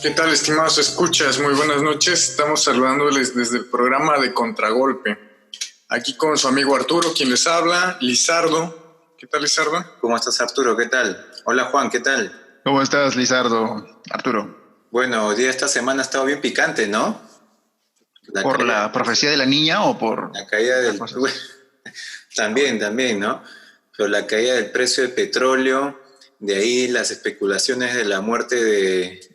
¿Qué tal, estimados escuchas? Muy buenas noches. Estamos saludándoles desde el programa de Contragolpe. Aquí con su amigo Arturo, quien les habla, Lizardo. ¿Qué tal, Lizardo? ¿Cómo estás, Arturo? ¿Qué tal? Hola, Juan, ¿qué tal? ¿Cómo estás, Lizardo? Arturo. Bueno, hoy día esta semana ha estado bien picante, ¿no? ¿Por la profecía de la niña o por la caída del... También, ¿no? Pero la caída del precio del petróleo, de ahí las especulaciones de la muerte de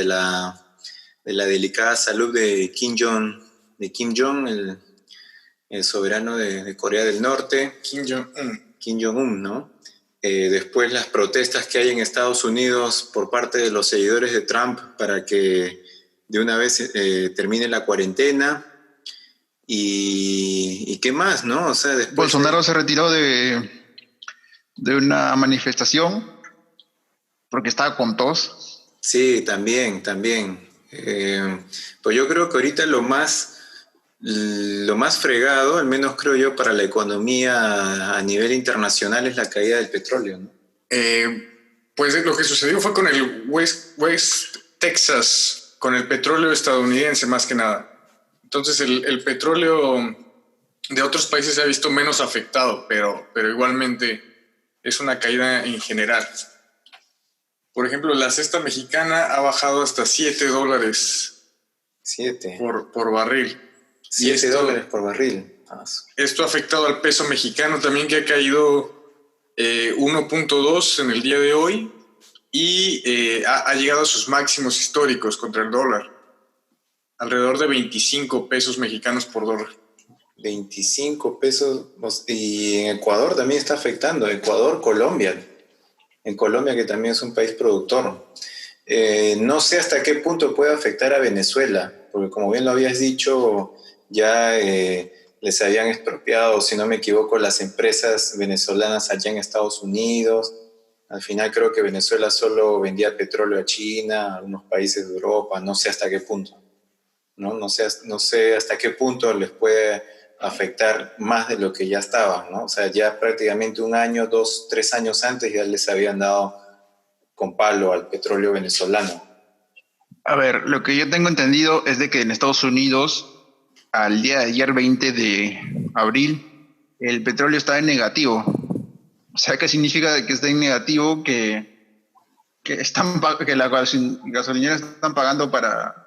la delicada salud de Kim Jong, el soberano de Corea del Norte. Kim Jong-un, ¿no? Después las protestas que hay en Estados Unidos por parte de los seguidores de Trump para que de una vez termine la cuarentena. ¿Y qué más, no? O sea, después... Bolsonaro se retiró de una manifestación porque estaba con tos. Sí, también. Pues yo creo que ahorita lo más fregado, al menos creo yo, para la economía a nivel internacional es la caída del petróleo, ¿no? Pues lo que sucedió fue con el West Texas, con el petróleo estadounidense más que nada. Entonces el petróleo de otros países se ha visto menos afectado, pero igualmente es una caída en general. Por ejemplo, la cesta mexicana ha bajado hasta $7 por barril. $7 por barril. Esto ha afectado al peso mexicano también, que ha caído 1.2 en el día de hoy y ha llegado a sus máximos históricos contra el dólar. Alrededor de 25 pesos mexicanos por dólar. 25 pesos. Y en Ecuador también está afectando. Ecuador, Colombia. En Colombia, que también es un país productor. No sé hasta qué punto puede afectar a Venezuela, porque como bien lo habías dicho, ya les habían expropiado, si no me equivoco, las empresas venezolanas allá en Estados Unidos. Al final creo que Venezuela solo vendía petróleo a China, a algunos países de Europa, no sé hasta qué punto. No sé hasta qué punto les puede afectar más de lo que ya estaba, ¿no? O sea, ya prácticamente 1 año, 2, 3 años antes ya les habían dado con palo al petróleo venezolano. A ver, lo que yo tengo entendido es de que en Estados Unidos, al día de ayer, 20 de abril, el petróleo está en negativo. O sea, ¿qué significa que está en negativo? Que las gasolineras están pagando para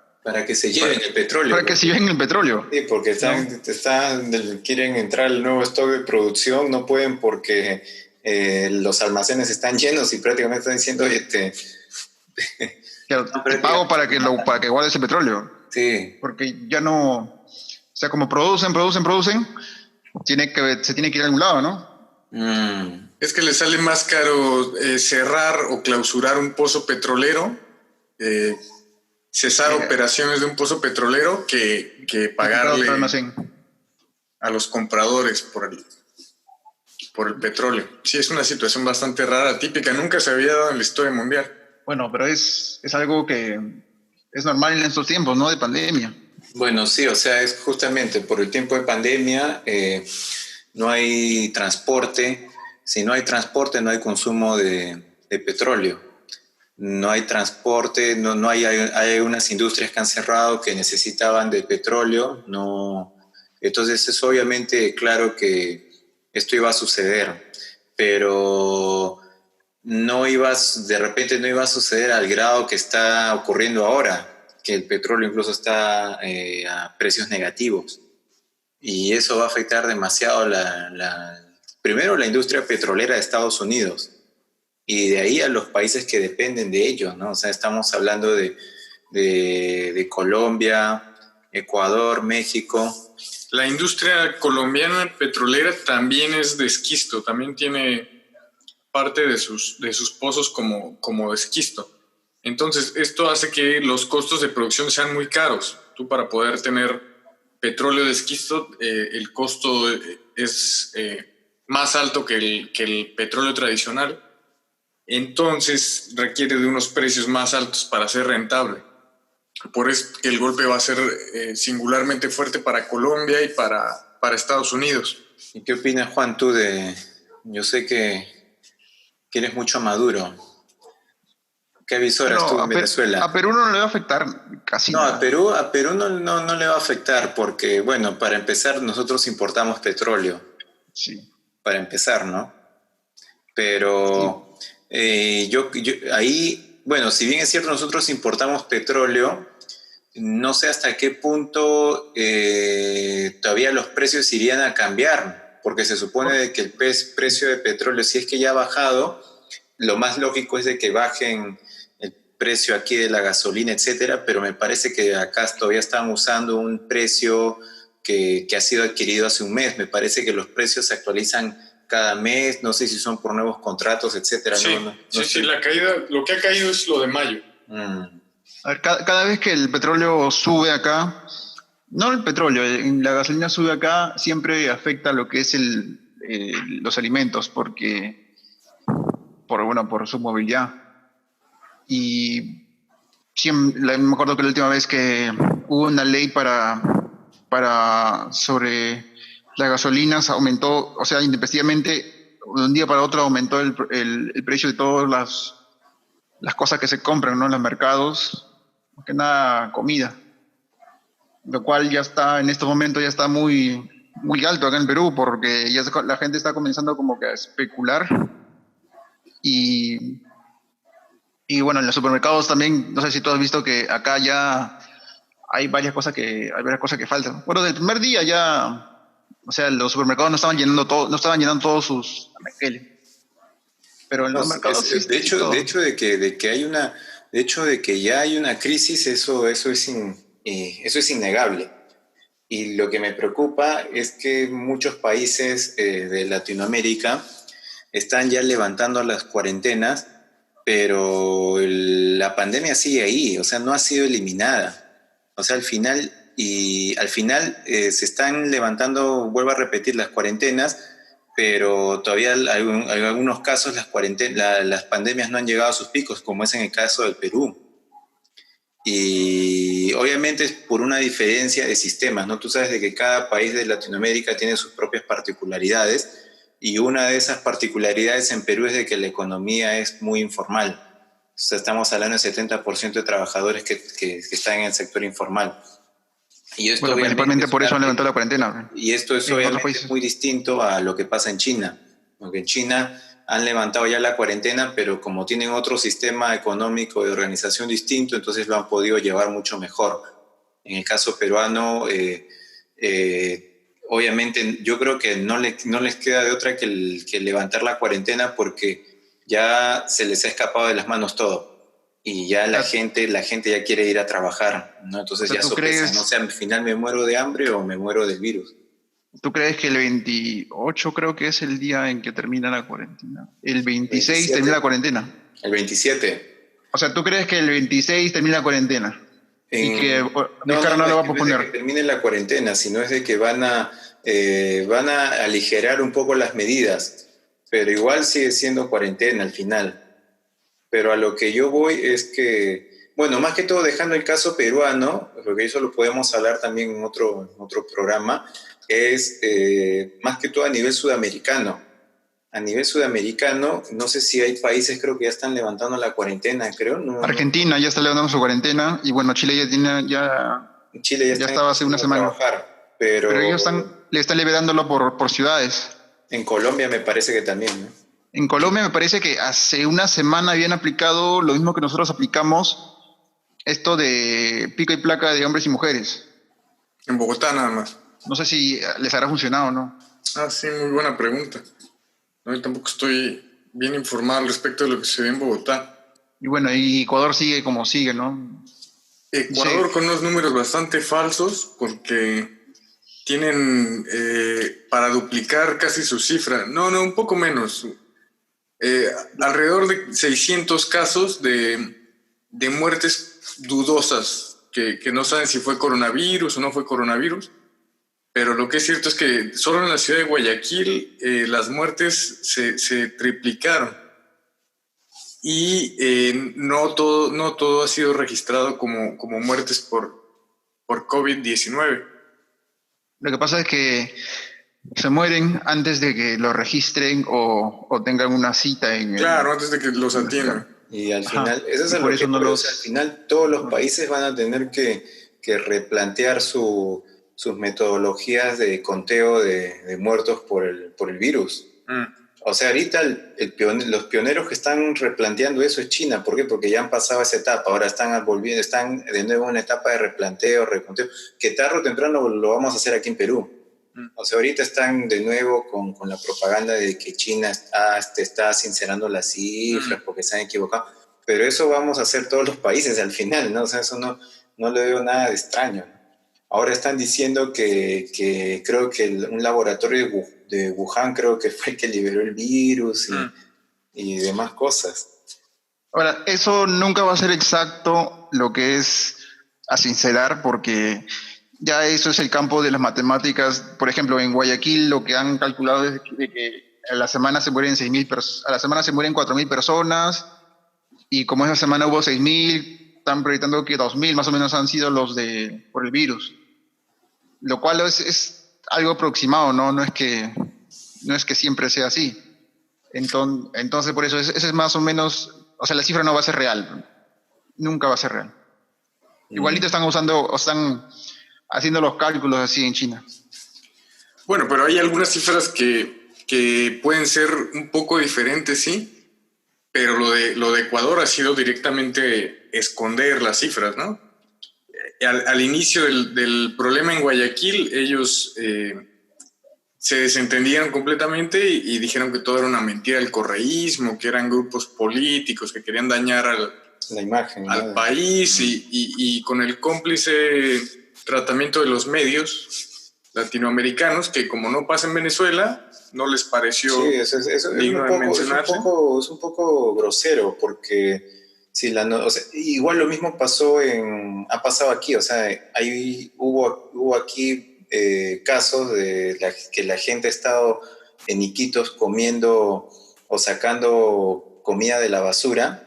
que se lleven el petróleo. Para que se lleven el petróleo. Sí, porque quieren entrar al nuevo stock de producción, no pueden porque los almacenes están llenos y prácticamente están diciendo, te pago para que guardes ese petróleo. Sí. Porque ya no, o sea, como producen, se tiene que ir a algún lado, ¿no? Es que les sale más caro cerrar o clausurar un pozo petrolero, cesar operaciones de un pozo petrolero que pagarle a los compradores por el petróleo. Sí, es una situación bastante rara, típica, nunca se había dado en la historia mundial. Bueno, pero es algo que es normal en estos tiempos, ¿no? De pandemia. Bueno, sí, o sea, es justamente por el tiempo de pandemia, no hay transporte. Si no hay transporte, no hay consumo de petróleo. No hay transporte, no hay unas industrias que han cerrado que necesitaban de petróleo. No. Entonces es obviamente claro que esto iba a suceder, pero de repente no iba a suceder al grado que está ocurriendo ahora, que el petróleo incluso está a precios negativos. Y eso va a afectar demasiado primero la industria petrolera de Estados Unidos y de ahí a los países que dependen de ellos, ¿no? O sea, estamos hablando de Colombia, Ecuador, México. La industria colombiana petrolera también es de esquisto, también tiene parte de sus pozos como de esquisto. Entonces, esto hace que los costos de producción sean muy caros. Tú, para poder tener petróleo de esquisto, el costo es más alto que el petróleo tradicional. Entonces, requiere de unos precios más altos para ser rentable. Por eso que el golpe va a ser singularmente fuerte para Colombia y para Estados Unidos. ¿Y qué opinas, Juan, tú yo sé que eres mucho Maduro? ¿Qué emisora Pero estuvo en Venezuela? a Perú no le va a afectar casi No, nada. A Perú no le va a afectar porque, bueno, para empezar, nosotros importamos petróleo, Sí, para empezar, ¿no? sí. Pero ahí, bueno, si bien es cierto, nosotros importamos petróleo, no sé hasta qué punto todavía los precios irían a cambiar, porque se supone de que el precio de petróleo, si es que ya ha bajado, lo más lógico es de que bajen el precio aquí de la gasolina, etcétera, pero me parece que acá todavía están usando un precio que ha sido adquirido hace un mes. Me parece que los precios se actualizan cada mes, no sé si son por nuevos contratos, etcétera. Sí, sí, la caída, lo que ha caído es lo de mayo. A ver, cada vez que el petróleo sube acá, no el petróleo, la gasolina sube acá, siempre afecta lo que es los alimentos, por su movilidad. Y me acuerdo que la última vez que hubo una ley sobre las gasolinas, aumentó, o sea, intempestivamente, de un día para otro aumentó el precio de todas las cosas que se compran, ¿no? En los mercados, más que nada comida, lo cual ya está, en estos momentos ya está muy alto acá en Perú, porque la gente está comenzando como que a especular y, y bueno, en los supermercados también, no sé si tú has visto que acá ya hay varias cosas que faltan. Bueno, del primer día ya, o sea, los supermercados no estaban llenando todos sus anaqueles, pero en No, los mercados sí, sí de todo. hecho de hecho de que ya hay una crisis, eso es innegable. Y lo que me preocupa es que muchos países de Latinoamérica están ya levantando las cuarentenas, pero la pandemia sigue ahí, o sea, no ha sido eliminada. O sea, al final se están levantando, vuelvo a repetir, las cuarentenas, pero todavía hay algunos casos las pandemias no han llegado a sus picos, como es en el caso del Perú. Y obviamente es por una diferencia de sistemas, ¿no? Tú sabes de que cada país de Latinoamérica tiene sus propias particularidades y una de esas particularidades en Perú es de que la economía es muy informal. O sea, estamos hablando del 70% de trabajadores que están en el sector informal. Y esto Bueno, obviamente principalmente es por eso una, han levantado la cuarentena y esto es en otros obviamente países. muy distinto a lo que pasa en China, porque en China han levantado ya la cuarentena, pero como tienen otro sistema económico de organización distinto, entonces lo han podido llevar mucho mejor. En el caso peruano, obviamente yo creo que no les queda de otra que levantar la cuarentena porque ya se les ha escapado de las manos todo y ya la gente ya quiere ir a trabajar, ¿no? O Entonces sea, ya sopesan, no sé, al final me muero de hambre o me muero del virus. ¿tú crees que el 28 creo que es el día en que termina la cuarentena? El 26 termina la 27, cuarentena. el 27. O sea, ¿tú crees que el 26 termina la cuarentena? Y que Vizcarra no No lo es va a que no es de que posponer. termine la cuarentena, sino es de que van a aligerar un poco las medidas, pero igual sigue siendo cuarentena al final. Pero a lo que yo voy es que, bueno, más que todo dejando el caso peruano, porque eso lo podemos hablar también en otro programa, es más que todo a nivel sudamericano. A nivel sudamericano, no sé si hay países, creo que ya están levantando la cuarentena, creo. Argentina ya está levantando su cuarentena y bueno, Chile En Chile ya ya están estaba hace una empezando a semana. trabajar, Pero pero ellos le están liberándolo por ciudades. en Colombia me parece que también, ¿no? En Colombia me parece que hace una semana habían aplicado lo mismo que nosotros aplicamos, esto de pico y placa de hombres y mujeres. En Bogotá nada más. No sé si les habrá funcionado o no. Ah, sí, muy buena pregunta. No, yo tampoco estoy bien informado al respecto de lo que se ve en Bogotá. Y bueno, y Ecuador sigue como sigue, ¿no? Dice, Ecuador con unos números bastante falsos porque tienen para duplicar casi su cifra. No, un poco menos. Alrededor de 600 casos de muertes dudosas que no saben si fue coronavirus o no fue coronavirus. Pero lo que es cierto es que solo en la ciudad de Guayaquil las muertes se triplicaron y no todo ha sido registrado como muertes por COVID-19. lo que pasa es que se mueren antes de que lo registren o tengan una cita en Claro, antes de que los el hospital. atiendan. Y al Ajá. final, eso es Y lo por que eso no o sea, al los... final todos los países van a tener que replantear sus metodologías de conteo de muertos por el virus. O sea, ahorita los pioneros que están replanteando eso es China. ¿Por qué? Porque ya han pasado esa etapa. Ahora están de nuevo en una etapa de replanteo, reconteo, que tarde o temprano lo vamos a hacer aquí en Perú. O sea, ahorita están de nuevo con la propaganda de que China está sincerando las cifras porque se han equivocado. Pero eso vamos a hacer todos los países al final, ¿no? O sea, eso no le veo nada de extraño, ¿no? Ahora están diciendo que creo que un laboratorio de Wuhan creo que fue el que liberó el virus y demás cosas. Ahora, eso nunca va a ser exacto lo que es a sincerar, porque ya eso es el campo de las matemáticas. Por ejemplo, en Guayaquil lo que han calculado es de que a la semana se mueren 6.000 a la semana se mueren 4.000 personas, y como esa semana hubo 6.000, están proyectando que 2.000 más o menos han sido los por el virus, lo cual es algo aproximado, ¿no? No es que siempre sea así. Entonces por eso, ese es más o menos, o sea, la cifra no va a ser real, nunca va a ser real. Igualito están usando, o están haciendo los cálculos así en China. Bueno, pero hay algunas cifras que pueden ser un poco diferentes, sí, pero lo de Ecuador ha sido directamente esconder las cifras, ¿no? Al inicio del problema en Guayaquil, ellos se desentendieron completamente y dijeron que todo era una mentira del correísmo, que eran grupos políticos que querían dañar la imagen, al ¿no? país y con el cómplice tratamiento de los medios latinoamericanos, que como no pasa en Venezuela, no les pareció digno de mencionarse. Es un poco grosero, porque si o sea, igual lo mismo ha pasado aquí, o sea, hubo aquí casos de que la gente ha estado en Iquitos comiendo o sacando comida de la basura,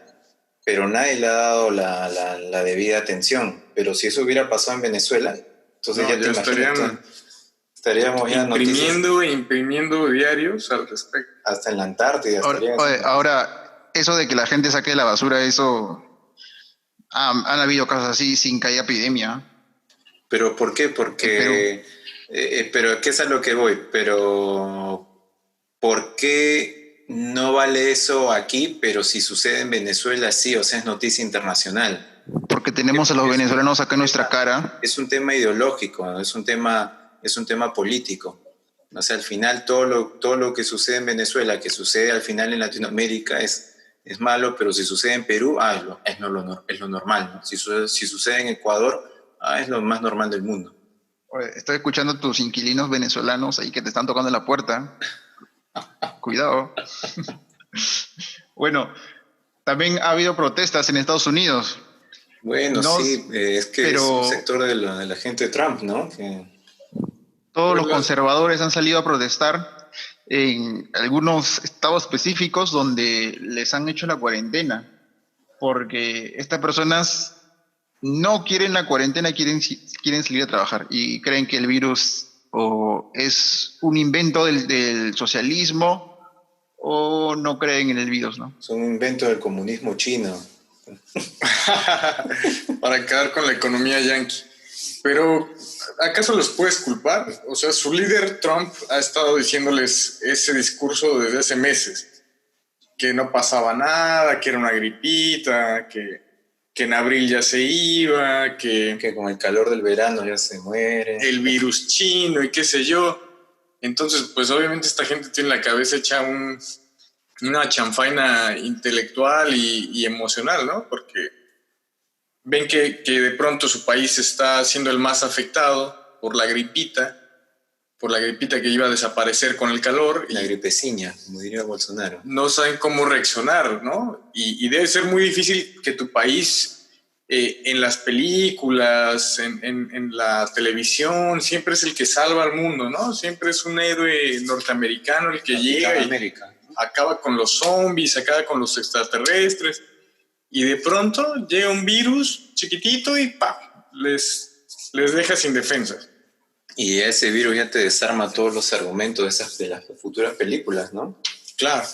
pero nadie le ha dado la debida atención. Pero si eso hubiera pasado en Venezuela, entonces ya te imaginas, estaríamos ya imprimiendo diarios al respecto. Hasta en la Antártida. Ahora, eso de que la gente saque la basura, eso han habido casos así sin que haya epidemia. ¿Pero por qué? Porque, pero ¿qué es a lo que voy? Pero ¿por qué no vale eso aquí, pero si sucede en Venezuela sí? O sea, es noticia internacional. Porque tenemos a los venezolanos acá en nuestra cara. Es un tema ideológico, ¿no? Es un tema político. O sea, al final todo lo que sucede en Venezuela, que sucede al final en Latinoamérica es malo, pero si sucede en Perú, es lo normal, ¿no? Si sucede en Ecuador, es lo más normal del mundo. Estoy escuchando a tus inquilinos venezolanos ahí que te están tocando la puerta. Cuidado. Bueno, también ha habido protestas en Estados Unidos. Bueno, sí, es que es un sector de la gente de Trump, ¿no? Todos los conservadores han salido a protestar en algunos estados específicos donde les han hecho la cuarentena, porque estas personas no quieren la cuarentena, quieren salir a trabajar y creen que el virus o es un invento del socialismo o no creen en el virus, ¿no? Es un invento del comunismo chino. Para acabar con la economía yanqui. Pero, ¿acaso los puedes culpar? O sea, su líder Trump ha estado diciéndoles ese discurso desde hace meses, que no pasaba nada, que era una gripita, que en abril ya se iba, que con el calor del verano ya se muere. El virus chino y qué sé yo. Entonces, pues obviamente esta gente tiene la cabeza hecha una chanfaina intelectual y emocional, ¿no? Porque ven que de pronto su país está siendo el más afectado por la gripita que iba a desaparecer con el calor. La gripeciña, como diría Bolsonaro. No saben cómo reaccionar, ¿no? Y debe ser muy difícil que tu país, en las películas, en la televisión, siempre es el que salva al mundo, ¿no? Siempre es un héroe norteamericano el que llega y acaba con los zombies, acaba con los extraterrestres. Y de pronto llega un virus chiquitito y ¡pam! Les deja sin defensas. Y ese virus ya te desarma todos los argumentos de las futuras películas, ¿no? Claro.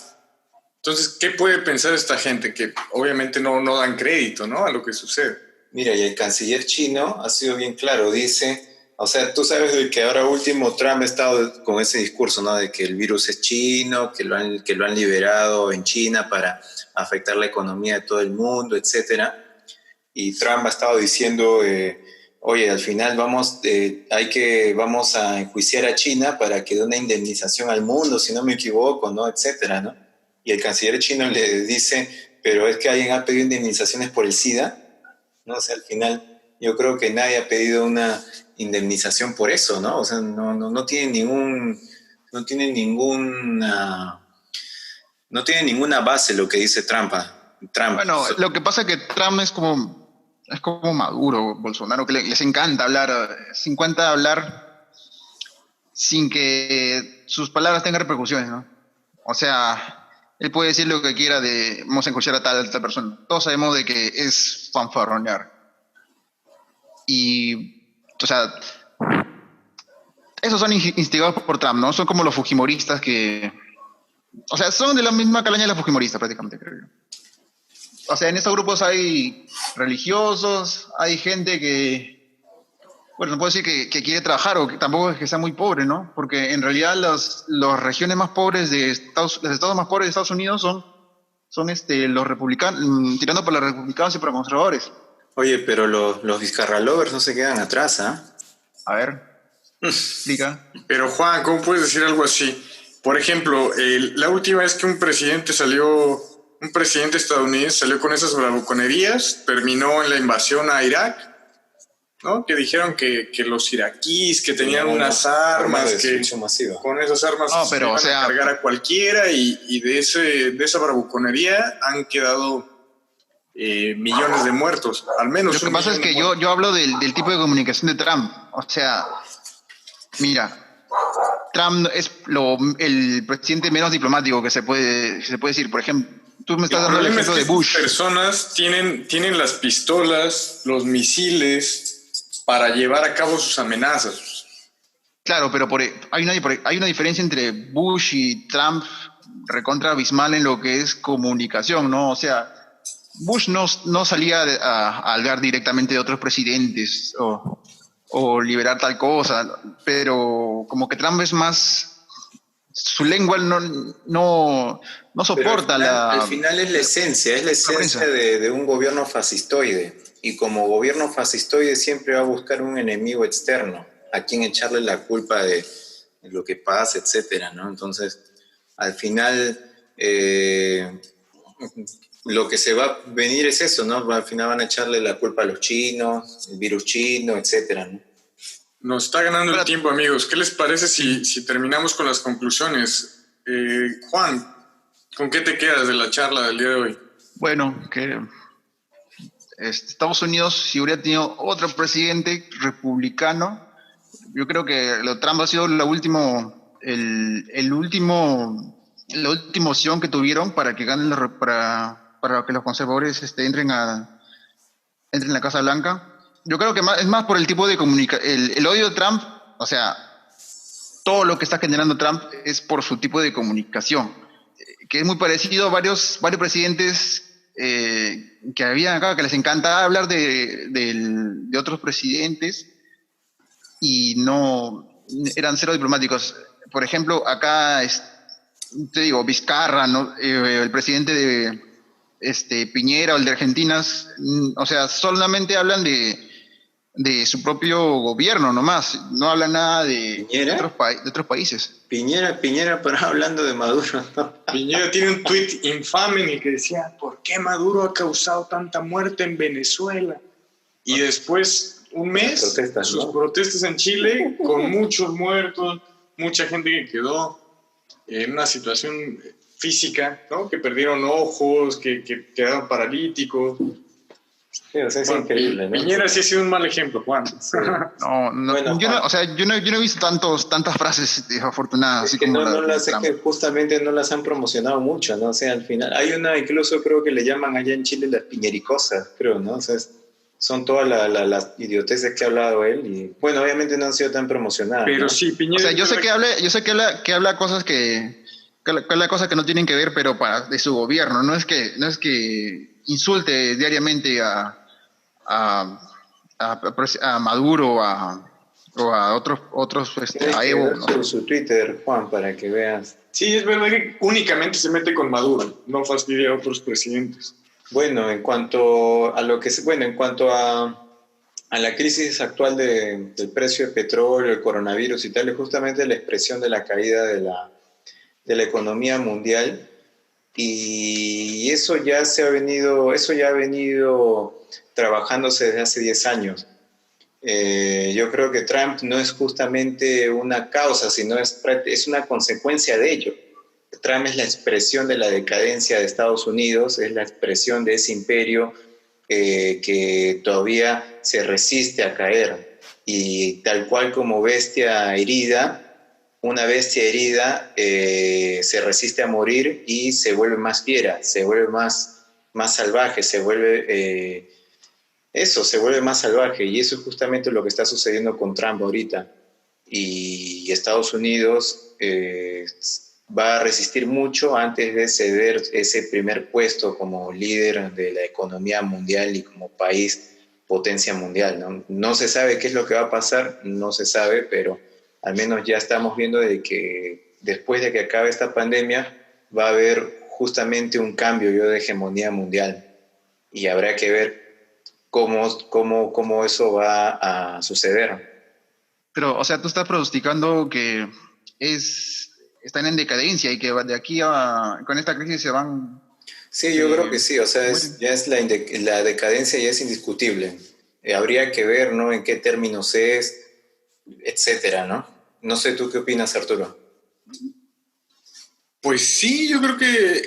Entonces, ¿qué puede pensar esta gente? Que obviamente no dan crédito, ¿no?, a lo que sucede. Mira, y el canciller chino ha sido bien claro, dice, o sea, tú sabes de que ahora último Trump ha estado con ese discurso, ¿no?, de que el virus es chino, que lo han liberado en China para afectar la economía de todo el mundo, etcétera. Y Trump ha estado diciendo, oye, al final vamos a enjuiciar a China para que dé una indemnización al mundo, si no me equivoco, ¿no?, etcétera, ¿no? Y el canciller chino le dice, pero es que alguien ha pedido indemnizaciones por el SIDA, ¿no? O sea, al final yo creo que nadie ha pedido una indemnización por eso, ¿no? O sea, no tiene ninguna base lo que dice Trump. Bueno, lo que pasa es que Trump es como Maduro, Bolsonaro, que les encanta hablar sin que sus palabras tengan repercusiones, ¿no? O sea, él puede decir lo que quiera de vamos a encochar a tal persona. Todos sabemos de que es fanfarronear. Y, o sea, esos son instigados por Trump, ¿no? Son como los fujimoristas que... O sea, son de la misma calaña de los fujimoristas prácticamente, creo yo. O sea, en estos grupos hay religiosos, hay gente que, bueno, no puedo decir que quiere trabajar o que tampoco es que sea muy pobre, ¿no? Porque en realidad las regiones más pobres los estados más pobres de Estados Unidos son los republicanos, tirando por los republicanos y por los conservadores. Oye, pero los Vizcarra lovers no se quedan atrás, ¿ah? A ver, explica. Pero Juan, ¿cómo puedes decir algo así? Por ejemplo, la última vez que un presidente estadounidense salió con esas bravuconerías, terminó en la invasión a Irak, ¿no? Que dijeron que los iraquíes que tenían unas armas, que con esas armas se iban a cargar a cualquiera, y de esa bravuconería han quedado millones de muertos, al menos. Lo que pasa es que yo hablo del tipo de comunicación de Trump. O sea, mira, Trump es el presidente menos diplomático que se puede decir. Por ejemplo, tú me estás dando el ejemplo de Bush. Las personas tienen las pistolas, los misiles para llevar a cabo sus amenazas. Claro, pero hay una diferencia entre Bush y Trump recontra abismal en lo que es comunicación, ¿no? O sea, Bush no salía a hablar directamente de otros presidentes o liberar tal cosa, pero como que Trump es más, su lengua no soporta al final es la esencia de un gobierno fascistoide, y como gobierno fascistoide siempre va a buscar un enemigo externo a quien echarle la culpa de lo que pasa, etcétera, ¿no? Entonces, al final lo que se va a venir es eso, ¿no? Al final van a echarle la culpa a los chinos, el virus chino, etcétera, ¿no? Nos está ganando el tiempo, amigos. ¿Qué les parece si terminamos con las conclusiones? Juan, ¿con qué te quedas de la charla del día de hoy? Bueno, que Estados Unidos, si hubiera tenido otro presidente republicano, yo creo que Trump ha sido la última opción que tuvieron para que ganen para que los conservadores entren a la Casa Blanca. Yo creo que es más por el tipo de comunicación. El odio de Trump, o sea, todo lo que está generando Trump es por su tipo de comunicación, que es muy parecido a varios presidentes que habían acá, que les encantaba hablar de otros presidentes y no eran cero diplomáticos. Por ejemplo, acá, te digo, Vizcarra, ¿no? El presidente de Piñera o el de Argentina, o sea, solamente hablan de su propio gobierno nomás, no hablan nada de otros países. Piñera, pero hablando de Maduro, ¿no? Piñera tiene un tuit infame en el que decía, ¿por qué Maduro ha causado tanta muerte en Venezuela? Y después, un mes, sus protestas en Chile, con muchos muertos, mucha gente que quedó en una situación física, ¿no? Que perdieron ojos, que quedaron paralíticos. Sí, o sea, es increíble, ¿no? Piñera sí ha sido un mal ejemplo, Juan. Sí. Bueno, yo no he visto tantas frases desafortunadas. Es así que como que justamente no las han promocionado mucho, ¿no? O sea, al final hay una, incluso creo que le llaman allá en Chile las piñericosas, creo, ¿no? O sea, son todas las idioteces que ha hablado él y, bueno, obviamente no han sido tan promocionadas. Pero ¿no? sí, Piñera... O sea, yo sé que habla cosas que la cosa que no tienen que ver, pero de su gobierno. No es que insulte diariamente a, a Maduro o a otros Tienes a que Evo, ver no sé. su Twitter, Juan, para que veas. Sí, es verdad que únicamente se mete con Maduro, no fastidia a otros presidentes. Bueno, en cuanto a lo que bueno, en cuanto a la crisis actual del precio de petróleo, el coronavirus y tal, es justamente la expresión de la caída de la economía mundial, y eso ya ha venido trabajándose desde hace 10 años. Yo creo que Trump no es justamente una causa, sino es una consecuencia de ello. Trump es la expresión de la decadencia de Estados Unidos, es la expresión de ese imperio que todavía se resiste a caer. Y tal cual como bestia herida, una bestia herida se resiste a morir y se vuelve más fiera, se vuelve más salvaje, se vuelve más salvaje, y eso es justamente lo que está sucediendo con Trump ahorita. Y Estados Unidos va a resistir mucho antes de ceder ese primer puesto como líder de la economía mundial y como país potencia mundial, ¿no? No se sabe qué es lo que va a pasar, no se sabe, pero al menos ya estamos viendo de que después de que acabe esta pandemia va a haber justamente un cambio de hegemonía mundial, y habrá que ver cómo eso va a suceder. Pero, o sea, tú estás pronosticando que están en decadencia y que de aquí con esta crisis Sí, yo creo se, que sí, o sea, se mueren. ya es la decadencia ya es indiscutible. Habría que ver, ¿no?, en qué términos es, etcétera, ¿no? No sé, ¿tú qué opinas, Arturo? Pues sí, yo creo que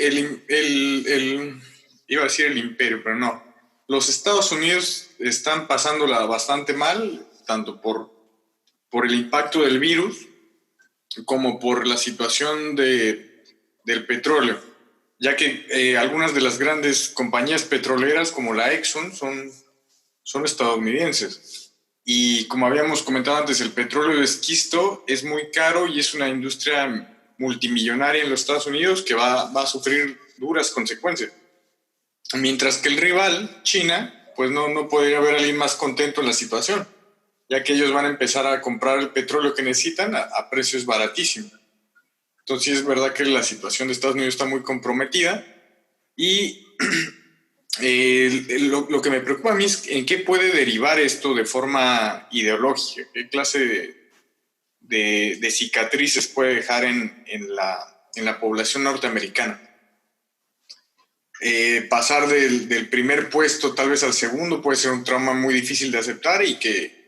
iba a decir el imperio, pero no. Los Estados Unidos están pasándola bastante mal, tanto por el impacto del virus como por la situación del petróleo, ya que algunas de las grandes compañías petroleras como la Exxon son estadounidenses. Y como habíamos comentado antes, el petróleo de esquisto es muy caro y es una industria multimillonaria en los Estados Unidos que va a sufrir duras consecuencias. Mientras que el rival, China, pues no podría haber alguien más contento en la situación, ya que ellos van a empezar a comprar el petróleo que necesitan a precios baratísimos. Entonces sí es verdad que la situación de Estados Unidos está muy comprometida, y lo que me preocupa a mí es en qué puede derivar esto de forma ideológica, qué clase de cicatrices puede dejar en la población norteamericana. Pasar del primer puesto tal vez al segundo puede ser un trauma muy difícil de aceptar, y que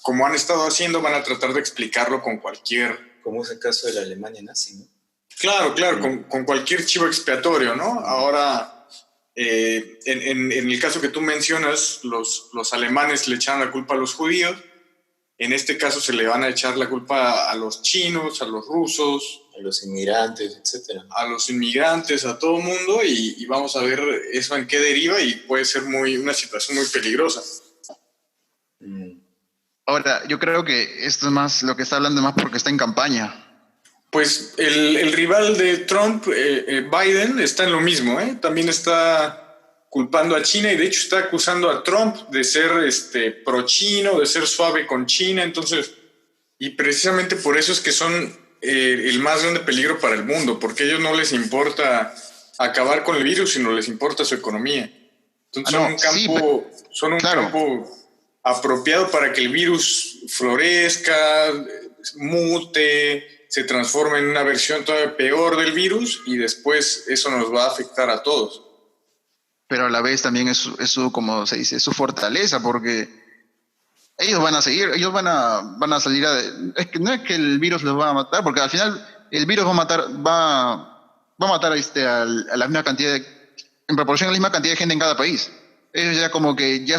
como han estado haciendo, van a tratar de explicarlo con cualquier... Como es el caso de la Alemania nazi, ¿no? Claro, con cualquier chivo expiatorio, ¿no? Ahora, en el caso que tú mencionas, los alemanes le echaron la culpa a los judíos. En este caso se le van a echar la culpa a los chinos, a los rusos, A los inmigrantes, etcétera. a los inmigrantes, a todo el mundo, y vamos a ver eso en qué deriva, y puede ser una situación muy peligrosa. Ahora, yo creo que esto es más, lo que está hablando más porque está en campaña. Pues el rival de Trump, Biden, está en lo mismo, ¿eh? También está culpando a China, y de hecho está acusando a Trump de ser pro-chino, de ser suave con China. Entonces, y precisamente por eso es que son el más grande peligro para el mundo, porque a ellos no les importa acabar con el virus, sino les importa su economía. Entonces son un claro. campo apropiado para que el virus florezca, mute, se transforme en una versión todavía peor del virus, y después eso nos va a afectar a todos. Pero a la vez también es su, como se dice, su fortaleza, porque ellos van a seguir, ellos van a salir es que no es que el virus los va a matar, porque al final el virus va a matar a la misma cantidad en proporción a la misma cantidad de gente en cada país. Ellos ya como que ya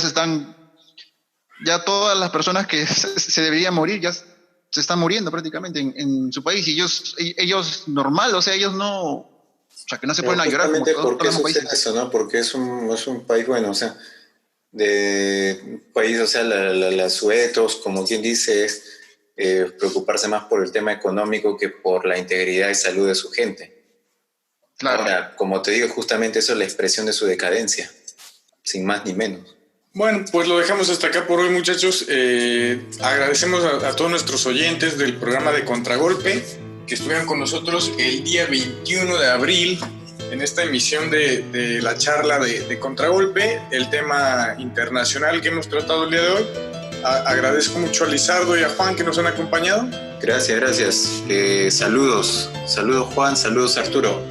todas las personas que se deberían morir ya se están muriendo prácticamente en su país, y ellos normal, o sea, ellos no, o sea, que no se pueden ayudar como todos ¿Por qué los demás sucede países. eso, no? Porque es un país, bueno, o sea, de un país, o sea, las suetos, como quien dice, preocuparse más por el tema económico que por la integridad y salud de su gente. Claro. Ahora, como te digo, justamente eso es la expresión de su decadencia, sin más ni menos. Bueno, pues lo dejamos hasta acá por hoy, muchachos. Agradecemos a todos nuestros oyentes del programa de Contragolpe que estuvieron con nosotros el día 21 de abril en esta emisión de la charla de Contragolpe, el tema internacional que hemos tratado el día de hoy. Agradezco mucho a Lizardo y a Juan que nos han acompañado. Gracias. Saludos Juan, saludos Arturo.